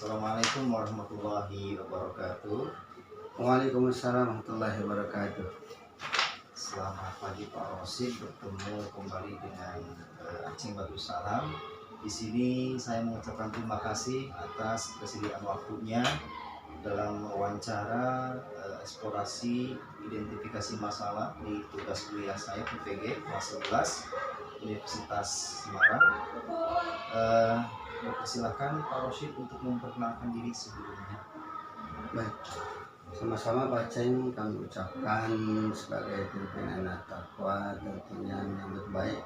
Assalamualaikum warahmatullahi wabarakatuh. Waalaikumsalam warahmatullahi wabarakatuh. Selamat pagi Pak Rosid, bertemu kembali dengan Aceh Batu Salam. Di sini saya mengucapkan terima kasih atas kesediaan waktunya dalam wawancara eksplorasi identifikasi masalah di tugas kuliah saya PPG kelas 11 Universitas Semarang. Silakan Pak Rosid untuk memperkenalkan diri sebelumnya. Baik, sama-sama Pak Ceng kami ucapkan sebagai pimpinan At-Taqwa tentunya menyambut baik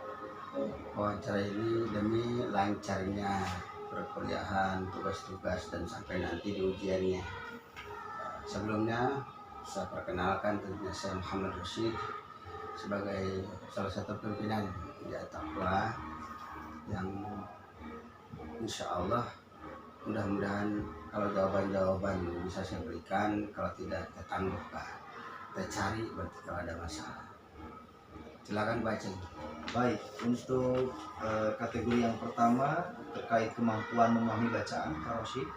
wawancara ini demi lancarnya perkuliahan, tugas-tugas dan sampai nanti di ujiannya. Sebelumnya saya perkenalkan tentunya saya Muhammad Rosid sebagai salah satu pimpinan di At-Taqwa yang insya Allah mudah-mudahan kalau jawaban-jawaban bisa saya berikan, kalau tidak kita tangguhkan, kita cari berarti kalau ada masalah. Silakan baca. Baik, untuk kategori yang pertama terkait kemampuan memahami bacaan Pak Rosid.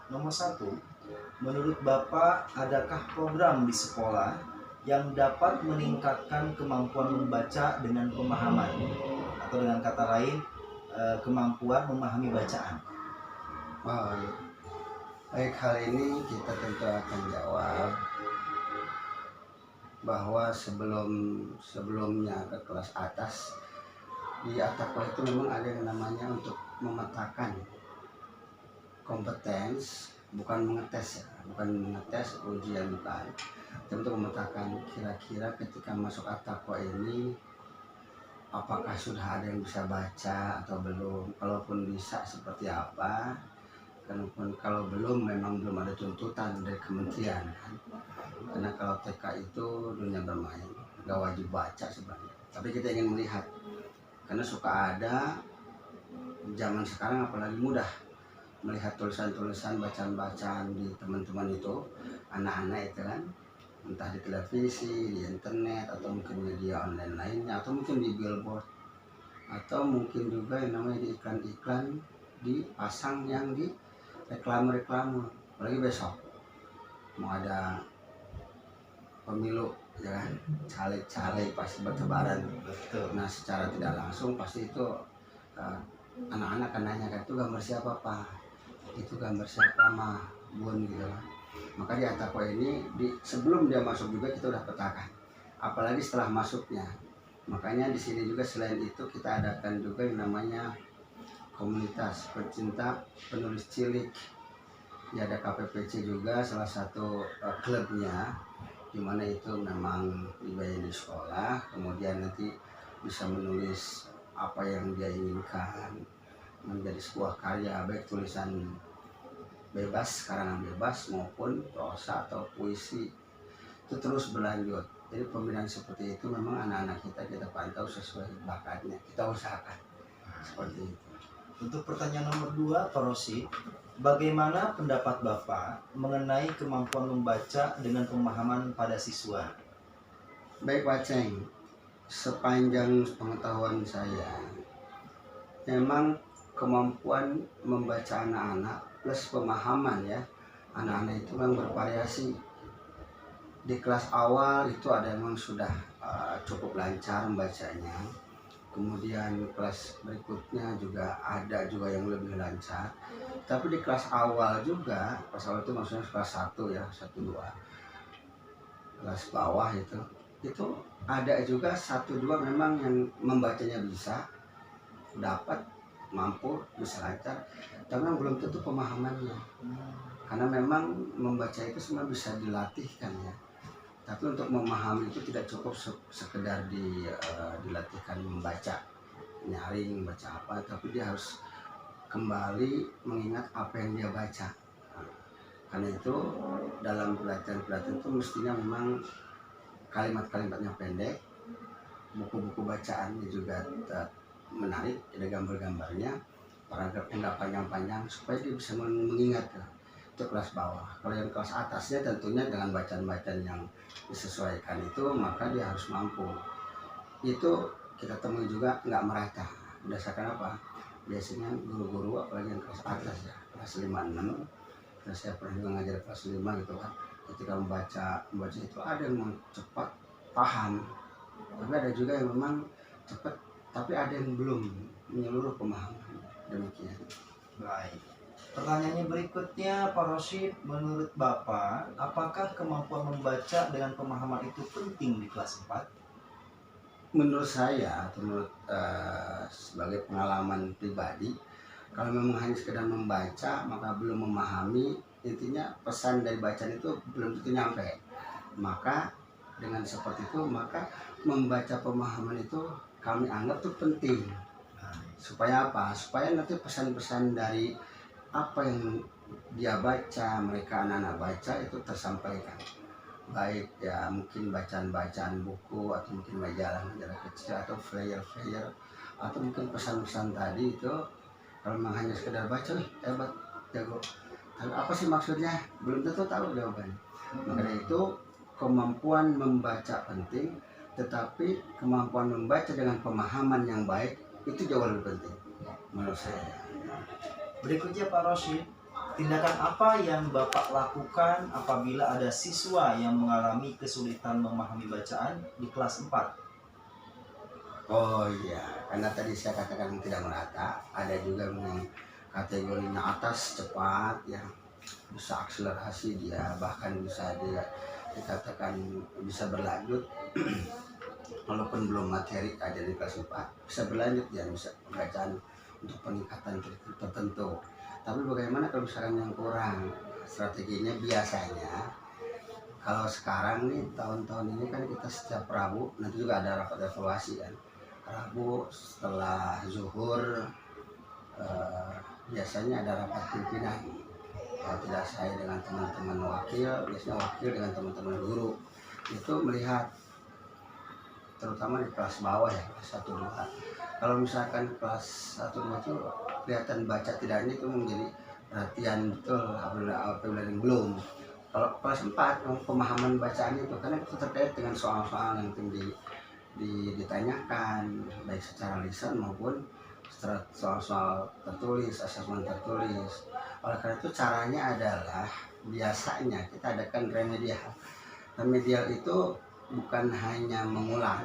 Nomor 1, menurut Bapak adakah program di sekolah yang dapat meningkatkan kemampuan membaca dengan pemahaman, atau dengan kata lain kemampuan memahami bacaan? Oh, baik, hal ini kita tentu akan jawab bahwa sebelumnya ke kelas atas di At-Taqwa itu memang ada yang namanya untuk memetakan kompetens, bukan mengetes ya, bukan mengetes ujian bukan, tapi untuk memetakan kira-kira ketika masuk At-Taqwa ini apakah sudah ada yang bisa baca atau belum, kalaupun bisa seperti apa. Kalau belum, memang belum ada tuntutan dari kementerian kan? Karena kalau TK itu dunia bermain, nggak wajib baca sebenarnya. Tapi kita ingin melihat, karena suka ada zaman sekarang apalagi mudah melihat tulisan-tulisan bacaan-bacaan di teman-teman itu, anak-anak itu kan, entah di televisi, di internet, atau mungkin media online lainnya, atau mungkin di billboard, atau mungkin juga yang namanya di iklan-iklan dipasang yang di reklame-reklame. Apalagi besok mau ada pemilu ya kan, caleg-caleg pasti bertebaran. Betul. Nah secara tidak langsung pasti itu anak-anak akan nanya kan, itu gambar siapa Pak, itu gambar siapa mah bun gitu kan. Maka di At-Taqwa ini sebelum dia masuk juga kita udah petakan, apalagi setelah masuknya. Makanya di sini juga selain itu kita adakan juga yang namanya komunitas pecinta penulis cilik. Ya, ada KPPC juga salah satu klubnya, dimana itu memang dibayar di sekolah, kemudian nanti bisa menulis apa yang dia inginkan menjadi sebuah karya, baik tulisan bebas, karangan bebas maupun prosa atau puisi, itu terus berlanjut. Jadi pembinaan seperti itu memang anak-anak kita pantau sesuai bakatnya, kita usahakan seperti itu. Untuk pertanyaan nomor 2 Pak Rosid, bagaimana pendapat Bapak mengenai kemampuan membaca dengan pemahaman pada siswa? Baik Pak Ceng, sepanjang pengetahuan saya, memang kemampuan membaca anak-anak plus pemahaman ya, anak-anak itu memang bervariasi. Di kelas awal itu ada yang memang sudah cukup lancar membacanya, kemudian kelas berikutnya juga ada juga yang lebih lancar. Tapi di kelas awal juga, kelas awal itu maksudnya kelas 1 ya, 1-2, kelas bawah itu ada juga 1-2 memang yang membacanya bisa, dapat, mampu, bisa lancar, tapi memang belum tentu pemahamannya. Karena memang membaca itu semua bisa dilatihkan ya, tapi untuk memahami itu tidak cukup sekedar dilatihkan membaca, nyaring, baca apa, tapi dia harus kembali mengingat apa yang dia baca. Karena itu dalam pelatihan-pelatihan itu mestinya memang kalimat-kalimatnya pendek, buku-buku bacaannya juga menarik, ada gambar-gambarnya, paragraf yang nggak panjang-panjang supaya dia bisa mengingat. Itu kelas bawah. Kalau yang kelas atasnya tentunya dengan bacaan-bacaan yang disesuaikan itu, maka dia harus mampu. Itu kita temui juga nggak merata. Berdasarkan apa? Biasanya guru-guru apalagi yang kelas atas ya, kelas 5 6. Terus saya pernah juga ngajar kelas 5 gitu kan. Ketika membaca itu ada yang memang cepat paham, tapi ada juga yang memang cepat tapi ada yang belum menyeluruh pemahaman. Demikian. Baik. Pertanyaannya berikutnya, Pak Rosyid, menurut Bapak, apakah kemampuan membaca dengan pemahaman itu penting di kelas 4? Menurut saya atau menurut sebagai pengalaman pribadi, kalau memang hanya sekedar membaca maka belum memahami, intinya pesan dari bacaan itu belum tentu nyampe. Maka dengan seperti itu maka membaca pemahaman itu kami anggap itu penting. Supaya apa? Supaya nanti pesan-pesan dari apa yang dia baca, mereka anak-anak baca itu tersampaikan. Baik ya mungkin bacaan-bacaan buku atau mungkin majalah kecil atau flyer-flyer atau mungkin pesan-pesan tadi itu, kalau memang hanya sekedar baca, hebat, jago. Tapi apa sih maksudnya? Belum tentu tahu jawabannya. Makanya itu kemampuan membaca penting, tetapi kemampuan membaca dengan pemahaman yang baik itu jauh lebih penting menurut saya. Berikutnya Pak Rosyid, tindakan apa yang Bapak lakukan apabila ada siswa yang mengalami kesulitan memahami bacaan di kelas 4? Oh iya, karena tadi saya katakan tidak merata, ada juga yang kategorinya atas cepat, yang bisa akselerasi dia, bahkan bisa dia dikatakan bisa berlanjut walaupun belum materi ada di kelas 4 bisa berlanjut ya, bisa pembacaan untuk peningkatan tertentu. Tapi bagaimana kalau misalkan yang kurang? Strateginya biasanya kalau sekarang nih tahun-tahun ini kan kita setiap Rabu nanti juga ada rapat evaluasi kan. Rabu setelah zuhur biasanya ada rapat pimpinan. Kalau tidak saya dengan teman-teman wakil, biasanya wakil dengan teman-teman guru itu melihat terutama di kelas bawah ya, kelas 1 2. Kalau misalkan kelas 1 2 itu kelihatan baca tidaknya itu menjadi perhatian betul apabila yang belum. Kalau kelas 4 pemahaman bacaan itu karena itu terkait dengan soal-soal yang ditanyakan baik secara lisan maupun secara soal-soal tertulis, asesmen tertulis. Oleh karena itu caranya adalah biasanya kita adakan remedial. Remedial itu bukan hanya mengulang,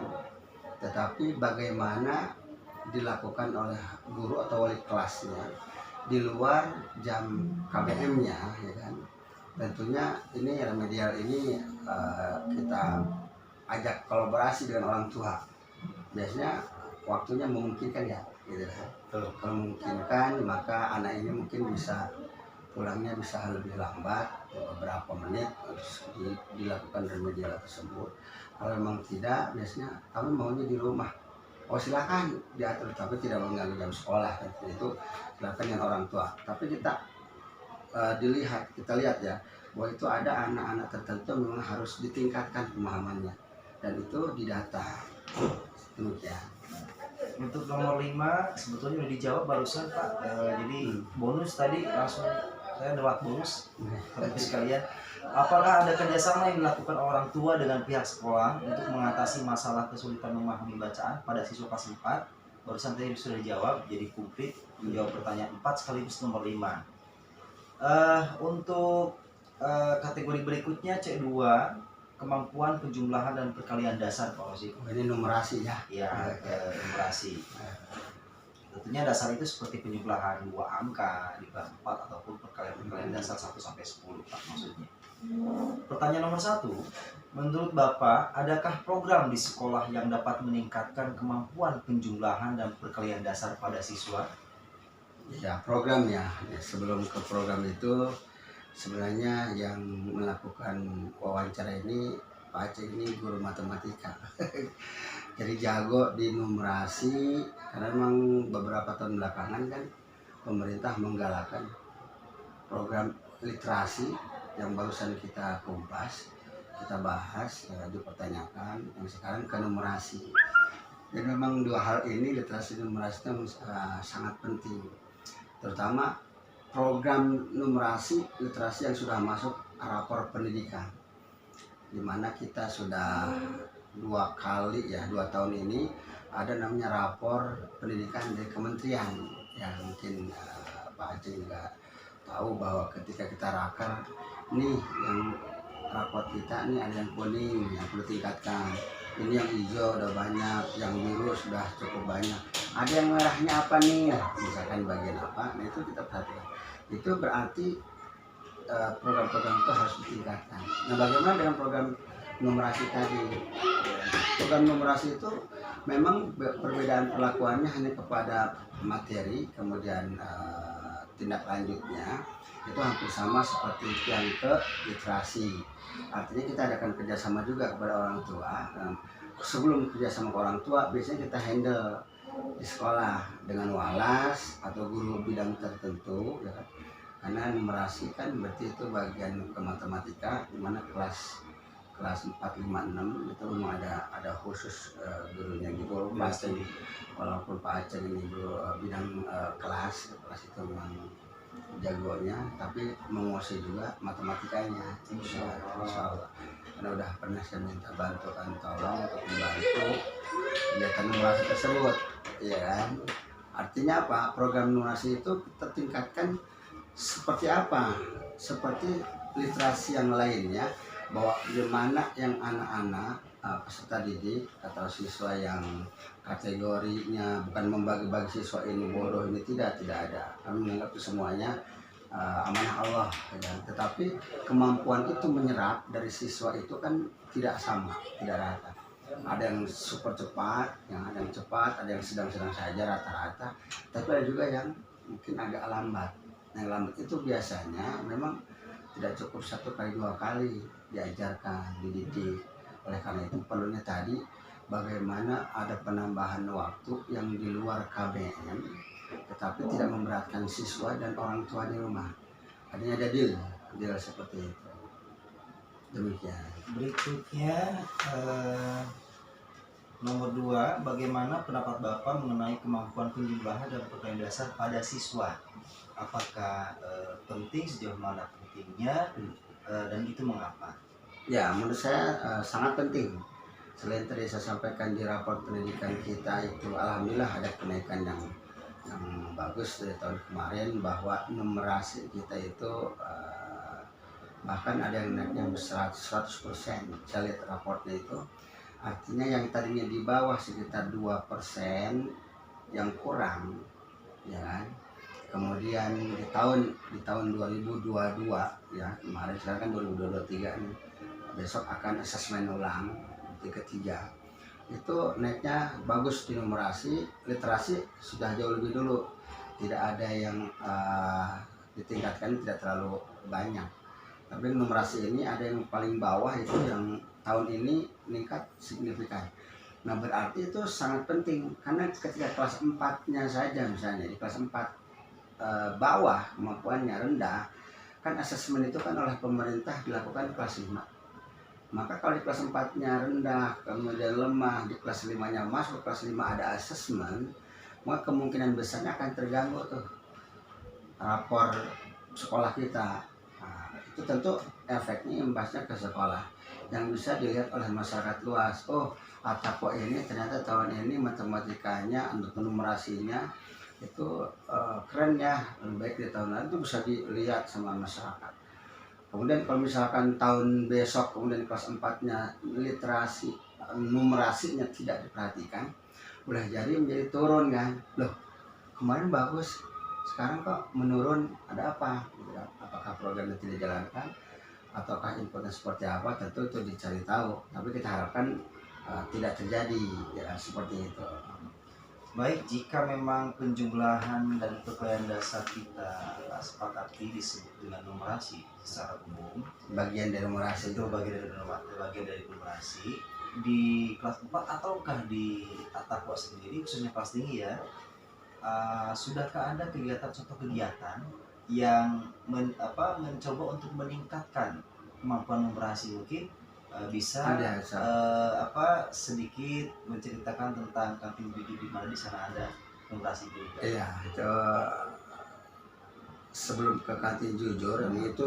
tetapi bagaimana dilakukan oleh guru atau wali kelasnya di luar jam KBM-nya, ya kan. Tentunya ini remedial ini kita ajak kolaborasi dengan orang tua. Biasanya waktunya memungkinkan ya, gitu kan. Kalau memungkinkan maka anak ini mungkin bisa pulangnya bisa lebih lambat beberapa menit harus dilakukan remedial tersebut. Kalau memang tidak, biasanya kami maunya di rumah. Oh silakan diatur, tapi tidak mengganggu jam sekolah. Itu silakan dengan orang tua. Tapi kita kita lihat ya bahwa itu ada anak-anak tertentu memang harus ditingkatkan pemahamannya dan itu didata. Demikian. Untuk nomor 5 sebetulnya sudah dijawab barusan Pak. Jadi bonus tadi langsung saya dapat bonus. Teman-teman sekalian, apakah ada kerjasama yang dilakukan orang tua dengan pihak sekolah untuk mengatasi masalah kesulitan memahami bacaan pada siswa kelas 4? Barusan tadi sudah dijawab, jadi komplit menjawab pertanyaan 4 sekaligus nomor 5. Untuk kategori berikutnya C2, kemampuan penjumlahan dan perkalian dasar Pak Rosyid. Ini numerasi ya. Ya, numerasi. Tentunya dasar itu seperti penjumlahan 2 angka di kelas 4 ataupun perkalian dasar 1 sampai 10 Pak maksudnya. Pertanyaan nomor 1, menurut Bapak, adakah program di sekolah yang dapat meningkatkan kemampuan penjumlahan dan perkalian dasar pada siswa? Ya, programnya. Ya, sebelum ke program itu sebenarnya yang melakukan wawancara ini Pak Aceh ini guru matematika. Jadi jago di numerasi karena memang beberapa tahun belakangan kan pemerintah menggalakkan program literasi yang barusan kita kumpas, kita bahas, ya, dipertanyakan yang sekarang ke numerasi. Jadi memang dua hal ini, literasi dan numerasi itu sangat penting, terutama program numerasi literasi yang sudah masuk rapor pendidikan, dimana kita sudah 2 tahun ini ada namanya rapor pendidikan dari kementerian yang mungkin Pak Aceh juga tahu bahwa ketika kita rakar nih yang rapot kita nih ada yang kuning yang perlu tingkatkan, ini yang hijau udah banyak, yang biru sudah cukup banyak, ada yang merahnya apa nih, misalkan bagian apa, nah itu kita perhatikan. Itu berarti program-program itu harus ditingkatkan. Nah, bagaimana dengan program numerasi tadi? Program numerasi itu memang perbedaan perlakuannya hanya kepada materi, kemudian tindak lanjutnya itu hampir sama seperti yang ke literasi. Artinya kita adakan kerjasama juga kepada orang tua. Sebelum kerjasama ke orang tua, biasanya kita handle di sekolah dengan walas atau guru bidang tertentu, ya kan? Karena numerasi kan berarti itu bagian ke matematika, di mana kelas 4, 5, 6 itu memang ada khusus gurunya gitu. Pasti walaupun Pak Aceh ini guru bidang kelas itu memang jagonya, tapi menguasai juga matematikanya, insya Allah. Karena udah pernah saya minta bantuan tolong untuk membantu kegiatan numerasi tersebut, ya kan? Artinya apa? Program numerasi itu kita tingkatkan seperti apa? Seperti literasi yang lainnya, bahwa gimana yang anak-anak peserta didik atau siswa yang kategorinya bukan membagi-bagi siswa ini bodoh ini tidak ada. Kami menganggap itu semuanya amanah Allah, ya. Tetapi kemampuan itu menyerap dari siswa itu kan tidak sama, tidak rata. Ada yang super cepat, ada yang cepat, ada yang sedang-sedang saja rata-rata, tapi ada juga yang mungkin agak lambat. Yang lambat itu biasanya memang tidak cukup 1 kali 2 kali diajarkan, dididik. Oleh karena itu perlunya tadi bagaimana ada penambahan waktu yang di luar KBM, tetapi tidak memberatkan siswa dan orang tua di rumah. Artinya ada deal seperti itu. Demikian. Berikutnya nomor 2, bagaimana pendapat Bapak mengenai kemampuan penjumlahan dan perkalian dasar pada siswa? Apakah penting, sejauh mana pentingnya, dan itu mengapa? Ya, menurut saya sangat penting. Selain tadi saya sampaikan di rapor pendidikan kita itu alhamdulillah ada kenaikan yang bagus dari tahun kemarin, bahwa numerasi kita itu bahkan ada yang naiknya 100%. Saya lihat raportnya itu, artinya yang tadinya di bawah sekitar 2% yang kurang, ya kan? Kemudian di tahun 2022, ya kemarin, sekarang kan 2023 nih, besok akan asesmen ulang di ketiga, itu naiknya bagus di numerasi. Literasi sudah jauh lebih dulu, tidak ada yang ditingkatkan, tidak terlalu banyak. Tapi numerasi ini ada yang paling bawah itu yang tahun ini meningkat signifikan. Nah, berarti itu sangat penting, karena ketika kelas 4-nya saja, misalnya di kelas 4 bawah kemampuannya rendah, kan asesmen itu kan oleh pemerintah dilakukan kelas 5. Maka kalau di kelas 4-nya rendah, kemudian lemah, di kelas 5-nya masuk, kelas 5 ada asesmen, maka kemungkinan besarnya akan terganggu tuh rapor sekolah kita. Nah, itu tentu efeknya imbasnya ke sekolah, yang bisa dilihat oleh masyarakat luas. Oh, Atako ini ternyata tahun ini matematikanya untuk numerasinya itu keren ya, lebih baik di tahun lalu, itu bisa dilihat sama masyarakat. Kemudian kalau misalkan tahun besok kemudian kelas 4-nya literasi numerasinya tidak diperhatikan, boleh jadi menjadi turun kan. Loh, kemarin bagus, sekarang kok menurun, ada apa? Apakah programnya tidak dijalankan, ataukah inputnya seperti apa? Tentu itu dicari tahu, tapi kita harapkan tidak terjadi ya seperti itu. Baik, jika memang penjumlahan dan perkalian dasar kita sepakati disebut dengan numerasi secara umum, Bagian dari numerasi itu bagian dari numerasi di kelas 4 ataukah di Atako sendiri, khususnya kelas tinggi ya, sudahkah ada contoh kegiatan yang mencoba untuk meningkatkan kemampuan numerasi? Mungkin bisa sedikit menceritakan tentang kantin jujur, di mana di sana ada numerasi juga. Iya, itu sebelum ke kantin jujur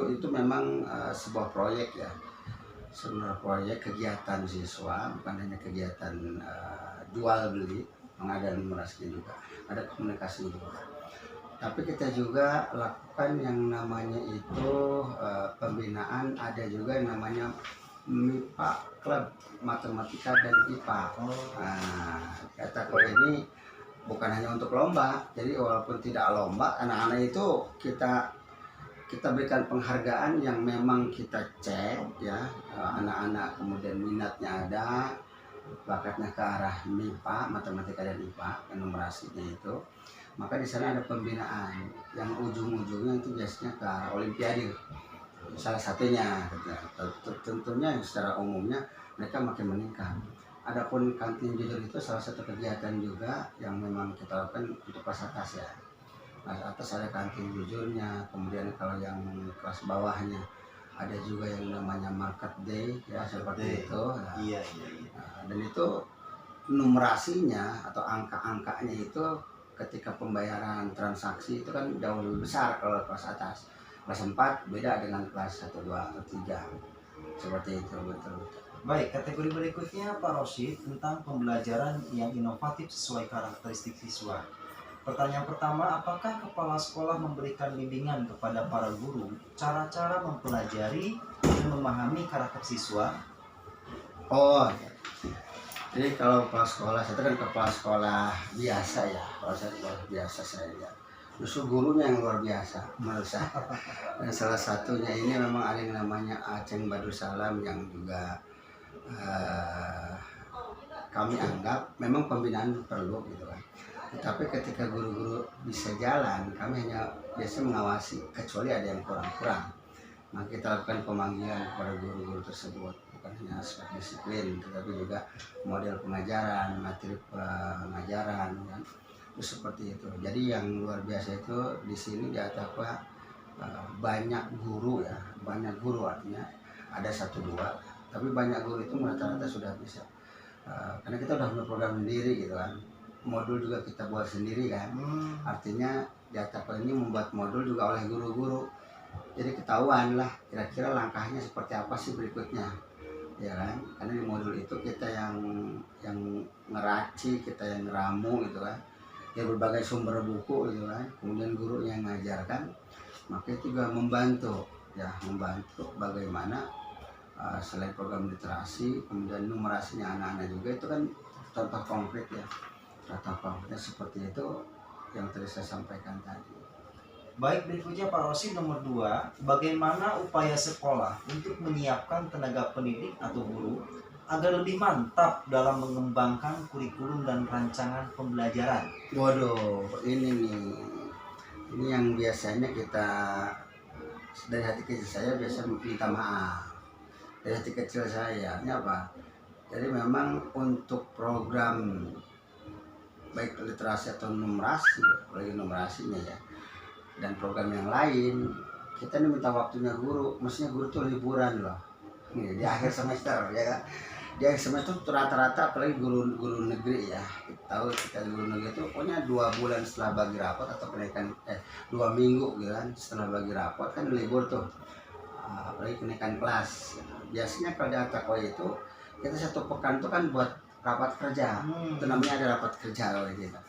itu memang sebuah proyek ya, sebuah proyek kegiatan siswa, bukan hanya kegiatan jual beli, pengadaan numerasi juga, ada komunikasi juga. Tapi kita juga lakukan yang namanya itu pembinaan, ada juga yang namanya MIPA Club Matematika dan IPA. Nah, kata kalau ini bukan hanya untuk lomba, jadi walaupun tidak lomba, anak-anak itu kita berikan penghargaan yang memang kita cek ya, anak-anak kemudian minatnya ada, bakatnya ke arah MIPA, matematika dan IPA, numerasinya itu, maka di sana ada pembinaan yang ujung-ujungnya itu biasanya ke arah olimpiade, salah satunya tentunya secara umumnya mereka makin meningkat. Adapun kantin jujur itu salah satu kegiatan juga yang memang kita lakukan untuk kelas atas ya. Kelas atas ada kantin jujurnya, kemudian kalau yang kelas bawahnya ada juga yang namanya market day ya, seperti itu. Nah, Iya. dan itu numerasinya atau angka-angkanya itu ketika pembayaran transaksi itu kan jauh lebih besar kalau kelas atas. Kelas 4 beda dengan kelas 1, 2, atau 3. Seperti itu, betul. Baik, kategori berikutnya Pak Rosyid tentang pembelajaran yang inovatif sesuai karakteristik siswa. Pertanyaan pertama, apakah kepala sekolah memberikan bimbingan kepada para guru cara-cara mempelajari dan memahami karakter siswa? Oh, jadi kalau kepala sekolah, saya kan kepala sekolah biasa ya. Kalau saya sekolah biasa saya, justru gurunya yang luar biasa menurut saya. Dan salah satunya ini memang ada yang namanya Aceng Badrussalam yang juga kami anggap memang pembinaan perlu gitu kan. Tapi ketika guru-guru bisa jalan, kami hanya biasa mengawasi, kecuali ada yang kurang-kurang. Maka kita lakukan pemanggilan kepada guru-guru tersebut, bukan hanya aspek disiplin, tetapi juga model pengajaran, materi pengajaran, kan? Itu seperti itu. Jadi yang luar biasa itu di sini di Atapa banyak guru ya, banyak guru artinya ada 1-2, tapi banyak guru itu rata-rata sudah bisa. Karena kita udah punya program sendiri gitu kan, modul juga kita buat sendiri kan, artinya di Atapa ini membuat modul juga oleh guru-guru. Jadi ketahuan lah kira-kira langkahnya seperti apa sih berikutnya, ya kan? Karena di modul itu kita yang ngeraci, kita yang ngeramu gitu kan, ya berbagai sumber buku gitu kan, kemudian guru yang ngajarkan, maka itu juga membantu bagaimana selain program literasi, kemudian numerasinya anak-anak juga itu kan contoh konkret ya, contoh konkretnya seperti itu yang tadi saya sampaikan tadi. Baik, berikutnya Pak Rosyid nomor 2, bagaimana upaya sekolah untuk menyiapkan tenaga pendidik atau guru agar lebih mantap dalam mengembangkan kurikulum dan rancangan pembelajaran? Waduh, ini yang biasanya kita dari hati kecil saya biasa minta maaf. Dari hati kecil saya, ini apa? Jadi memang untuk program baik literasi atau numerasi, apalagi numerasinya ya, dan program yang lain, kita ini minta waktunya guru, mestinya guru tuh liburan loh. Di akhir semester ya kan. Di akhir semester tuh rata-rata apalagi guru negeri ya. Kita tahu kita guru negeri itu pokoknya 2 bulan setelah bagi rapot atau kenaikan 2 minggu gitu kan, setelah bagi rapot kan libur tuh. Apalagi kenaikan kelas. Biasanya kalau di Atako itu kita 1 pekan tuh kan buat rapat kerja. Itu namanya ada rapat kerja kalau gitu.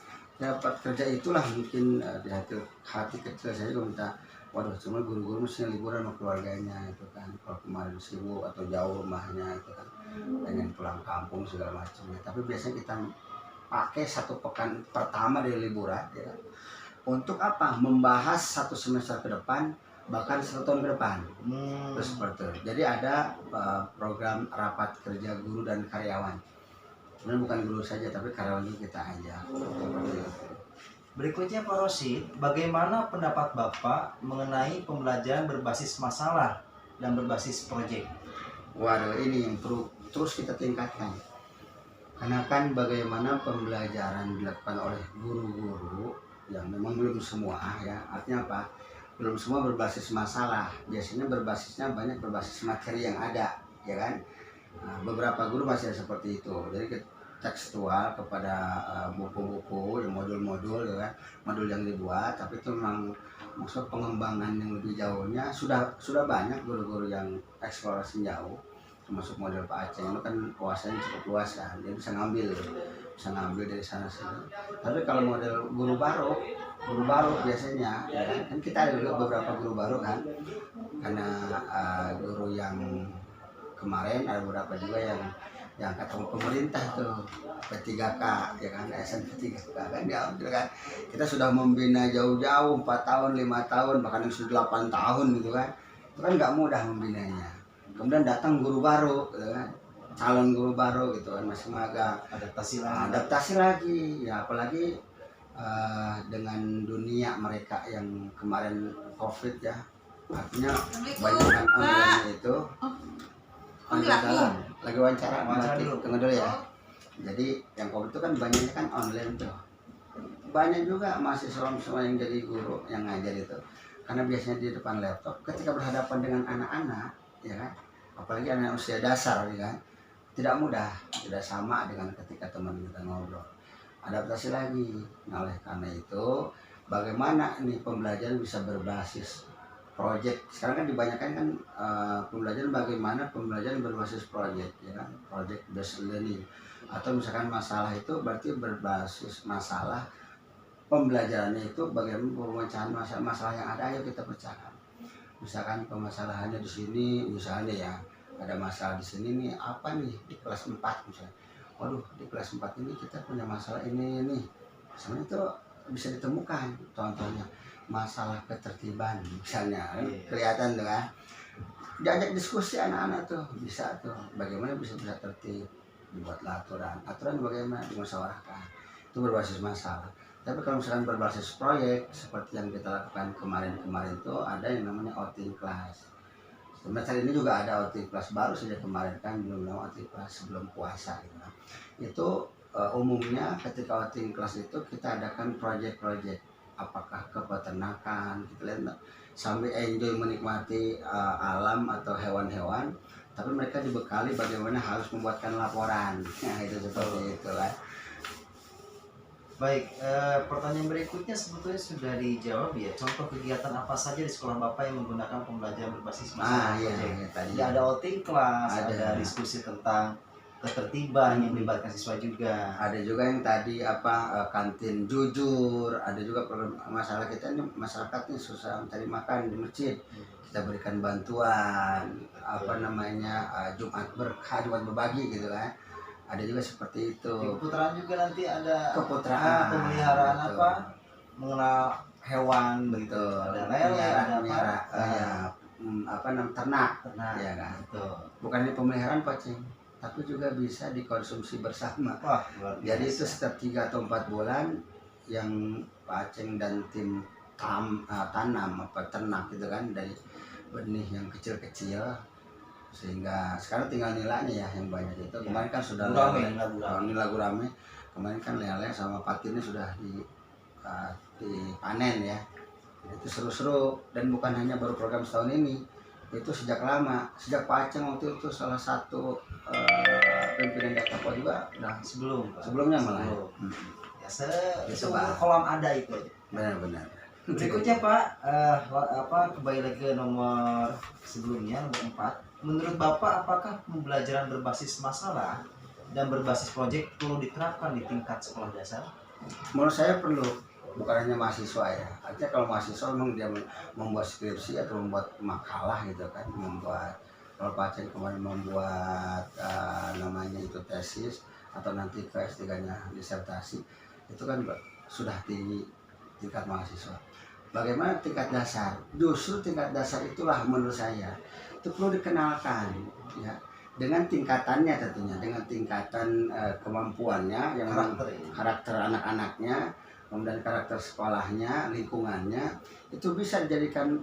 Rapat kerja itulah mungkin di hati kecil saya juga minta, waduh cuma guru-guru mesti liburan sama keluarganya itu kan, kalau kemarin sibuk atau jauh rumahnya itu kan, pengen pulang kampung segala macamnya. Tapi biasanya kita pakai 1 pekan pertama dari liburan ya kan, untuk apa? Membahas 1 semester ke depan, bahkan 1 tahun ke depan. Terus seperti itu. Jadi ada program rapat kerja guru dan karyawan. Sebenarnya bukan guru saja, tapi karyawan juga kita ajak. Berikutnya Pak Rosyid, bagaimana pendapat Bapak mengenai pembelajaran berbasis masalah dan berbasis proyek? Waduh, ini yang perlu terus kita tingkatkan. Karena kan bagaimana pembelajaran dilakukan oleh guru-guru yang memang belum semua ya, artinya apa? Belum semua berbasis masalah. Biasanya banyak berbasis materi yang ada, ya kan? Nah, beberapa guru masih seperti itu. Jadi tekstual kepada buku-buku, modul-modul, ya kan? Modul yang dibuat, tapi itu memang maksud pengembangan yang lebih jauhnya sudah banyak guru-guru yang eksplorasi jauh, termasuk model Pak Aceh itu kan kuasanya cukup luas kan, dia bisa ngambil dari sana sini. Tapi kalau model guru baru guru baru biasanya ya kan kita ada juga beberapa guru baru kan, karena guru yang kemarin ada beberapa juga yang ketemu pemerintah tuh P3K ya kan, SN P3K kan diambil kan, kita sudah membina jauh-jauh 4 tahun 5 tahun bahkan yang sudah 8 tahun gitu kan, itu kan nggak mudah membinanya. Kemudian datang guru baru gitu kan, calon guru baru gitu kan, masih magang, adaptasi lagi ya, apalagi dengan dunia mereka yang kemarin COVID ya, artinya banyak online itu. Lagi wawancara dulu. Tunggu dulu ya. Jadi yang COVID itu kan banyaknya kan online tuh. Banyak juga mahasiswa yang jadi guru yang ngajar itu, karena biasanya di depan laptop ketika berhadapan dengan anak-anak ya kan, apalagi anak usia dasar ya kan, tidak mudah, tidak sama dengan ketika teman kita ngobrol. Adaptasi lagi. Nah, oleh karena itu bagaimana nih pembelajaran bisa berbasis project. Sekarang kan dibanyakan kan pembelajaran bagaimana pembelajaran berbasis project ya kan, project based learning, atau misalkan masalah itu berarti berbasis masalah, pembelajarannya itu bagaimana pemecahan masalah yang ada, ayo kita pecahkan. Misalkan permasalahannya di sini misalnya ya, ada masalah di sini nih, apa nih di kelas 4 misalnya, waduh di kelas 4 ini kita punya masalah ini nih, misalnya itu bisa ditemukan contohnya masalah ketertiban misalnya, kelihatan tuh kan, diajak diskusi anak-anak tuh bisa tuh, bagaimana bisa tertib, dibuatlah aturan bagaimana dimusyawarahkan, itu berbasis masalah. Tapi kalau misalkan berbasis proyek seperti yang kita lakukan kemarin tuh, ada yang namanya outing class. Semester ini juga ada outing class baru saja kemarin kan, belum lama outing class sebelum puasa gitu. Itu umumnya ketika outing class itu kita adakan proyek-proyek, apakah ke peternakan, kita lihat sambil enjoy menikmati alam atau hewan-hewan, tapi mereka dibekali bagaimana harus membuatkan laporan. Nah itu seperti itu kan. Baik, pertanyaan berikutnya sebetulnya sudah dijawab ya. Contoh kegiatan apa saja di sekolah Bapak yang menggunakan pembelajaran berbasis masalah project? Tadi ya, ada outing class, ada diskusi tentang ketertiban yang melibatkan siswa juga. Ada juga yang tadi kantin jujur, ada juga masalah kita ini, masyarakat ini susah mencari makan di masjid. Kita berikan bantuan, Jumat berkah, Jumat berbagi gitu kan. Ada juga seperti itu. Di keputraan juga nanti ada pemeliharaan mengenal hewan begitu. Ada lele, ada ternak ya kan. Bukan di pemeliharaan Pak Cing, tapi juga bisa dikonsumsi bersama. Wah, jadi itu setiap 3 atau 4 bulan yang Pak Aceng dan tim tanam ternak gitu kan, dari benih yang kecil-kecil, sehingga sekarang tinggal nilainya ya yang banyak itu. Kemarin kan sudah nila gurame, kemarin kan lele sama patinnya sudah dipanen ya. Itu seru-seru, dan bukan hanya baru program setahun ini, itu sejak lama, sejak Pak Aceng waktu itu salah satu pimpinan Jakarta juga udah sebelumnya malah itu kolam ada itu. Benar-benar. Berikutnya Pak, kembali lagi ke nomor sebelumnya, nomor 4. Menurut Bapak, apakah pembelajaran berbasis masalah dan berbasis proyek perlu diterapkan di tingkat sekolah dasar? Menurut saya perlu, bukan hanya mahasiswa ya. Artinya kalau mahasiswa memang dia membuat skripsi atau membuat makalah gitu kan, kalau Pak Aceng kemarin membuat namanya itu tesis, atau nanti ke S3-nya disertasi, itu kan sudah tinggi tingkat mahasiswa. Bagaimana tingkat dasar? Justru tingkat dasar itulah menurut saya itu perlu dikenalkan ya, dengan tingkatannya tentunya, dengan tingkatan kemampuannya, yang karakter anak-anaknya, kemudian karakter sekolahnya, lingkungannya, itu bisa dijadikan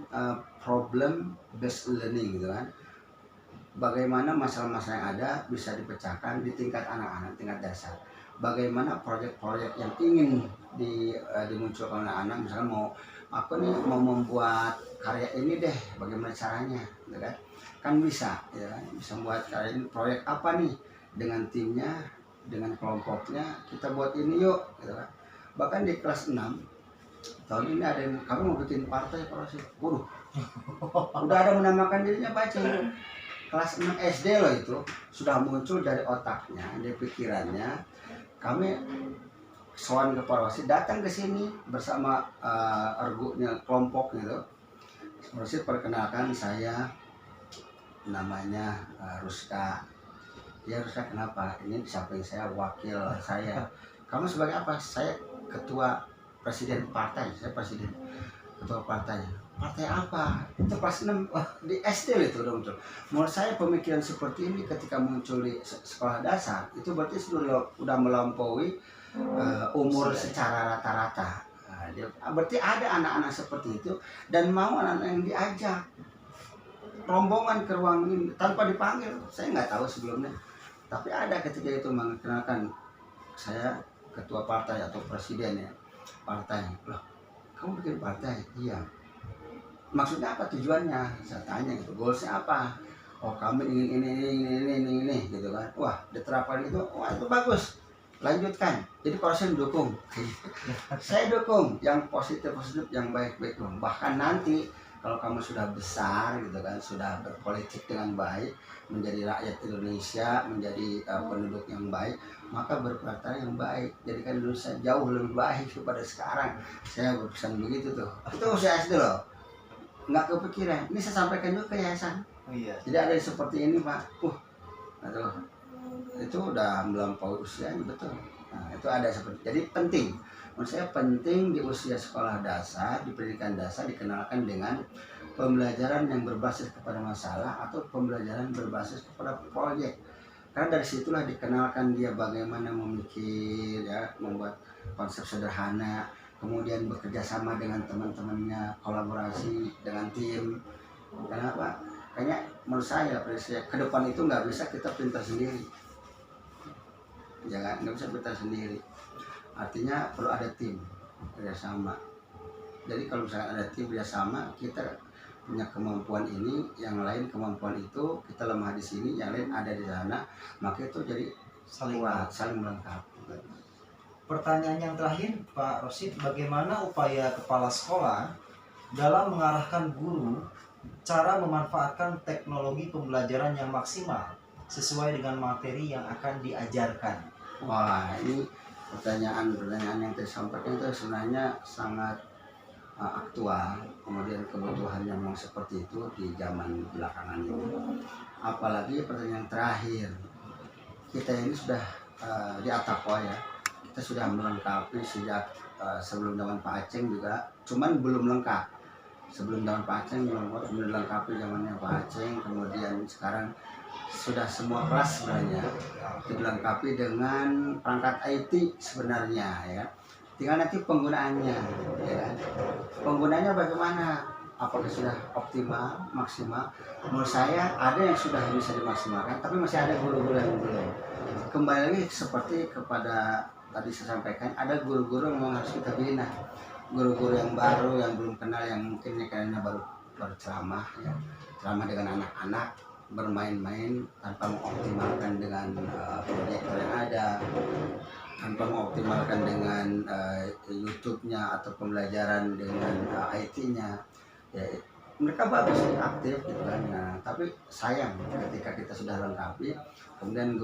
problem based learning gitu kan. Bagaimana masalah-masalah yang ada bisa dipecahkan di tingkat anak-anak, tingkat dasar. Bagaimana proyek-proyek yang ingin dimunculkan oleh anak, misalkan mau membuat karya ini deh, bagaimana caranya gitu kan bisa ya kan, bisa membuat karya ini, proyek apa nih, dengan timnya, dengan kelompoknya, kita buat ini yuk gitu kan. Bahkan di kelas 6 tahun ini ada yang kami mau bikin partai korupsi. Waduh, udah ada menamakan dirinya Pak Aceng. Kelas 6 SD loh, itu sudah muncul dari otaknya, dari pikirannya. Kami soan ke Pak Rosid, datang ke sini bersama ergunya kelompok gitu. Rosid perkenalkan saya, namanya Ruska. Ya Ruska, kenapa? Ini di samping saya wakil saya. Kamu sebagai apa? Saya ketua presiden partai. Saya presiden ketua partai. Partai apa? Itu kelas 6 di SD itu dong. Menurut saya pemikiran seperti ini ketika muncul di sekolah dasar itu berarti sudah melampaui umur secara rata-rata. Berarti ada anak-anak seperti itu dan mau anak-anak yang diajak rombongan ke ruang ini tanpa dipanggil. Saya nggak tahu sebelumnya, tapi ada ketika itu mengenalkan saya ketua partai atau presiden ya partai. Loh, kamu bikin partai? Iya. Maksudnya apa, tujuannya? Saya tanya gitu, goalsnya apa? Oh, kami ingin ini gitu kan. Wah, diterapkan itu, wah itu bagus, lanjutkan. Jadi Korsen dukung. Saya dukung yang positif, yang baik-baik. Bahkan nanti kalau kamu sudah besar gitu kan, sudah berpolitik dengan baik, menjadi rakyat Indonesia, menjadi penduduk yang baik, maka berpartai yang baik, jadikan Indonesia jauh lebih baik daripada sekarang. Saya berpesan begitu tuh. Itu usia SD loh, nggak kepikiran. Ini saya sampaikan juga ke yayasan. Oh iya. Jadi ada yang seperti ini Pak. Aduh, itu udah melampaui usianya betul. Nah, itu ada seperti. Jadi penting. Menurut saya penting di usia sekolah dasar, di pendidikan dasar dikenalkan dengan pembelajaran yang berbasis kepada masalah atau pembelajaran berbasis kepada proyek. Karena dari situlah dikenalkan dia bagaimana memikir, ya, membuat konsep sederhana, kemudian bekerja sama dengan teman-temannya, kolaborasi dengan tim. Kenapa? Kayaknya menurut saya ke depan itu nggak bisa kita pintar sendiri, ya kan? Nggak bisa pintar sendiri. Artinya perlu ada tim kerjasama. Jadi kalau misalnya ada tim kerjasama, kita punya kemampuan ini, yang lain kemampuan itu, kita lemah di sini, yang lain ada di sana, maka itu jadi Saling kuat, saling melengkapi. Pertanyaan yang terakhir, Pak Rosid, bagaimana upaya kepala sekolah dalam mengarahkan guru cara memanfaatkan teknologi pembelajaran yang maksimal sesuai dengan materi yang akan diajarkan? Wah, ini pertanyaan yang disampaikan itu sebenarnya sangat aktual. Kemudian kebutuhan yang memang seperti itu di zaman belakangan ini. Apalagi pertanyaan terakhir, kita ini sudah di Ataqwa ya, kita sudah melengkapi sejak sebelum zaman Pak Aceh juga, cuman belum lengkap. Sebelum zaman Pak Aceh belum dilengkapi, zamannya Pak Aceh, kemudian sekarang sudah semua kelas sebenarnya dilengkapi dengan perangkat IT sebenarnya ya. Tinggal nanti penggunaannya ya kan. Penggunaannya bagaimana? Apakah sudah optimal, maksimal? Menurut saya ada yang sudah bisa dimaksimalkan, tapi masih ada guru-guru yang belum. Kembali lagi seperti kepada tadi saya sampaikan, ada guru-guru yang harus kita bina. Guru-guru yang baru, yang belum kenal, yang mungkin karena baru ceramah ya, ceramah dengan anak-anak, bermain-main tanpa mengoptimalkan dengan proyektor yang ada, tanpa mengoptimalkan dengan YouTube-nya atau pembelajaran dengan IT-nya ya. Mereka bagus aktif gitu kan. Nah, tapi sayang ketika kita sudah lengkapi kemudian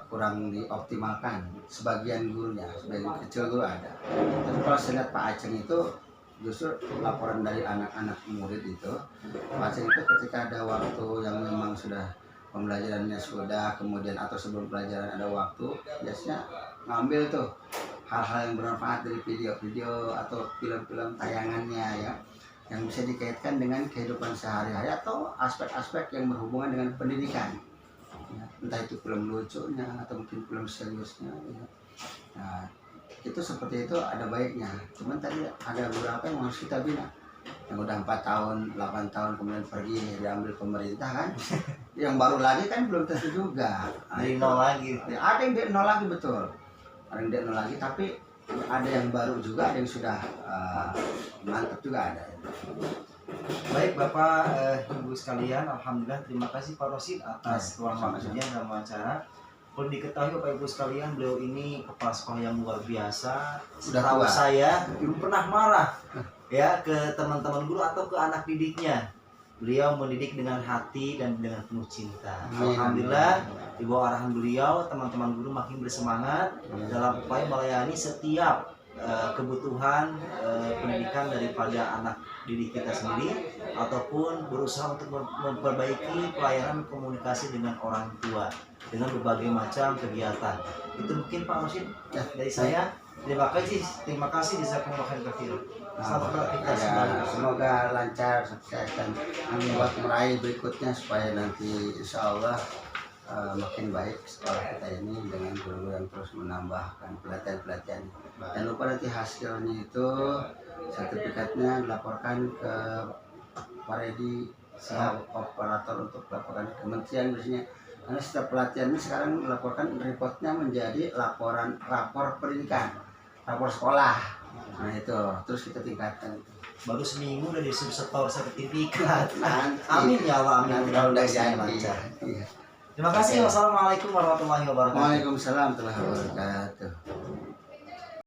kurang dioptimalkan sebagian gurunya, sebagian kecil guru ada. Tapi kalau saya lihat Pak Aceh itu justru laporan dari anak-anak murid itu, Pak Aceh itu ketika ada waktu yang memang sudah pembelajarannya sudah, kemudian atau sebelum pelajaran ada waktu, biasanya ngambil tuh hal-hal yang bermanfaat dari video-video atau film-film tayangannya ya, yang bisa dikaitkan dengan kehidupan sehari-hari atau aspek-aspek yang berhubungan dengan pendidikan ya, entah itu film lucunya atau mungkin film seriusnya ya. Nah, itu seperti itu ada baiknya, cuman tadi ada beberapa yang harus kita bina, yang udah 4 tahun, 8 tahun kemudian pergi diambil pemerintah kan. Yang baru lagi kan belum tentu juga. Dari nol lagi. Ya, ada yang dari nol lagi, betul. Ada yang dari nol lagi, tapi ada yang baru juga, ada yang sudah mantap juga ada. Baik Bapak, Ibu sekalian, alhamdulillah terima kasih Pak Rosid atas ruang waktunya dalam wawancara. Perlu diketahui Bapak Ibu sekalian, beliau ini kepala sekolah yang luar biasa. Setahu saya belum pernah marah ya ke teman-teman guru atau ke anak didiknya. Beliau mendidik dengan hati dan dengan penuh cinta. Amin. Alhamdulillah, di bawah arahan beliau, teman-teman guru makin bersemangat dalam upaya melayani setiap kebutuhan pendidikan daripada anak didik kita sendiri, ataupun berusaha untuk memperbaiki pelayanan komunikasi dengan orang tua dengan berbagai macam kegiatan. Itu mungkin Pak Rosyid dari saya. Terima kasih jazakumullah khairan. Selamat beraktivitas kembali. Semoga lancar, sukses dan buat meraih berikutnya supaya nanti insya Allah makin baik sekolah kita ini dengan guru yang terus menambahkan pelatihan-pelatihan. Jangan lupa nanti hasilnya itu sertifikatnya dilaporkan ke Pak Redi, operator untuk laporan ke kementerian biasanya. Karena setiap pelatihan ini sekarang melaporkan reportnya menjadi rapor pendidikan, rapor sekolah. Nah itu terus kita tingkatkan. Baru seminggu udah disetor sertifikat. Nanti, Amin ya Allah, amin. nanti kalau udah Mudah-mudahan jadi. lancar. Iya. Terima kasih. Wassalamualaikum warahmatullahi wabarakatuh. Waalaikumsalam warahmatullahi wabarakatuh.